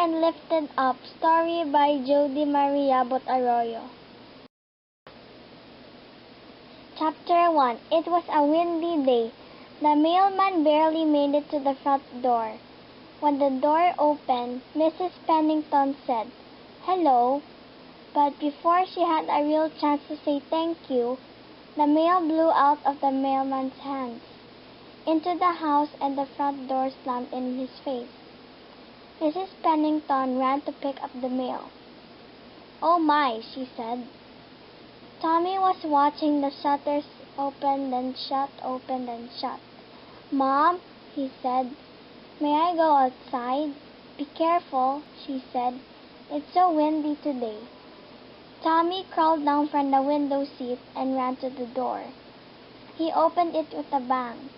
and Lifted Up, story by Jodi Arroyo. Chapter 1. It was a windy day. The mailman barely made it to the front door. When the door opened, Mrs. Pennington said, "Hello." But before she had a real chance to say thank you, the mail blew out of the mailman's hands into the house and the front door slammed in his face. Mrs. Pennington ran to pick up the mail. "Oh my," she said. Tommy was watching the shutters open, then shut, open, then shut. "Mom," he said, "may I go outside?" "Be careful," she said. "It's so windy today." Tommy crawled down from the window seat and ran to the door. He opened it with a bang.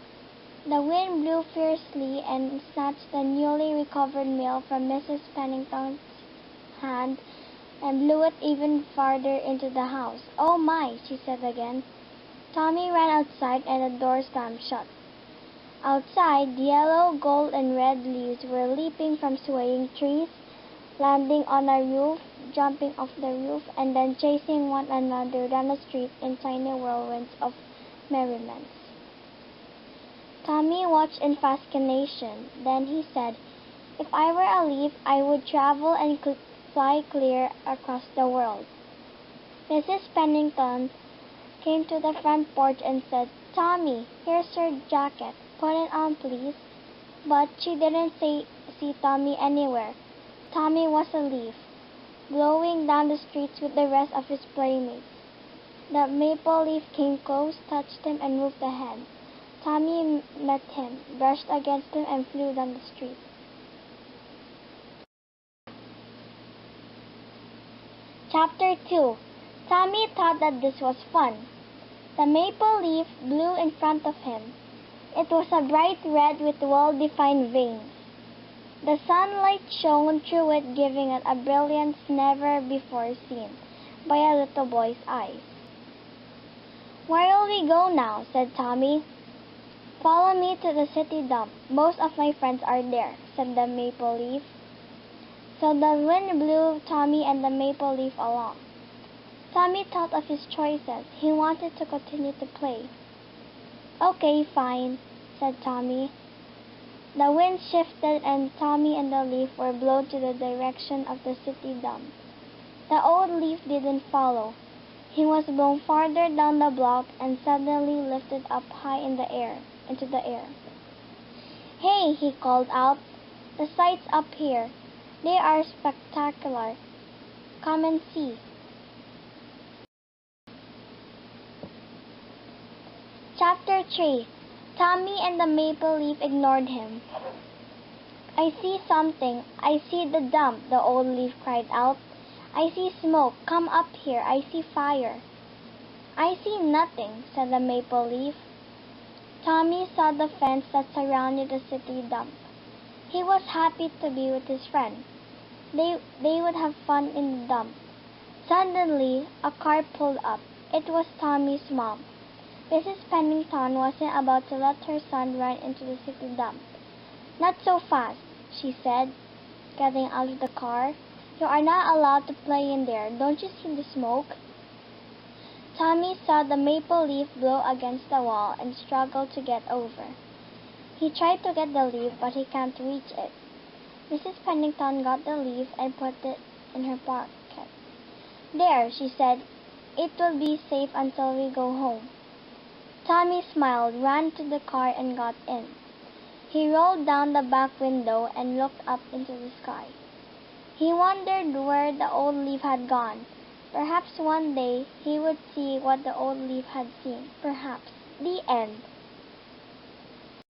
The wind blew fiercely and snatched the newly recovered mail from Mrs. Pennington's hand and blew it even farther into the house. "Oh my," she said again. Tommy ran outside and the door slammed shut. Outside, yellow, gold, and red leaves were leaping from swaying trees, landing on a roof, jumping off the roof, and then chasing one another down the street in tiny whirlwinds of merriment. Tommy watched in fascination. Then he said, "If I were a leaf, I would travel and fly clear across the world." Mrs. Pennington came to the front porch and said, "Tommy, here's your jacket. Put it on, please." But she didn't see Tommy anywhere. Tommy was a leaf, blowing down the streets with the rest of his playmates. The maple leaf came close, touched him, and moved ahead. Tommy met him, brushed against him, and flew down the street. Chapter 2. Tommy thought that this was fun. The maple leaf blew in front of him. It was a bright red with well-defined veins. The sunlight shone through it, giving it a brilliance never before seen by a little boy's eyes. "Where'll we go now?" said Tommy. "Follow me to the city dump. Most of my friends are there," said the maple leaf. So the wind blew Tommy and the maple leaf along. Tommy thought of his choices. He wanted to continue to play. "Okay, fine," said Tommy. The wind shifted and Tommy and the leaf were blown to the direction of the city dump. The old leaf didn't follow. He was blown farther down the block and suddenly lifted up high into the air. "Hey," he called out, "the sights up here. They are spectacular. Come and see." Chapter 3. Tommy and the maple leaf ignored him. "I see something. I see the dump," the old leaf cried out. "I see smoke. Come up here. I see fire." "I see nothing," said the maple leaf. Tommy saw the fence that surrounded the city dump. He was happy to be with his friend. They would have fun in the dump. Suddenly, a car pulled up. It was Tommy's mom. Mrs. Pennington wasn't about to let her son run into the city dump. "Not so fast," she said, getting out of the car. "You are not allowed to play in there. Don't you see the smoke?" Tommy saw the maple leaf blow against the wall and struggled to get over. He tried to get the leaf, but he can't reach it. Mrs. Pennington got the leaf and put it in her pocket. "There," she said. "It will be safe until we go home." Tommy smiled, ran to the car, and got in. He rolled down the back window and looked up into the sky. He wondered where the old leaf had gone. Perhaps one day he would see what the old leaf had seen. Perhaps. The end.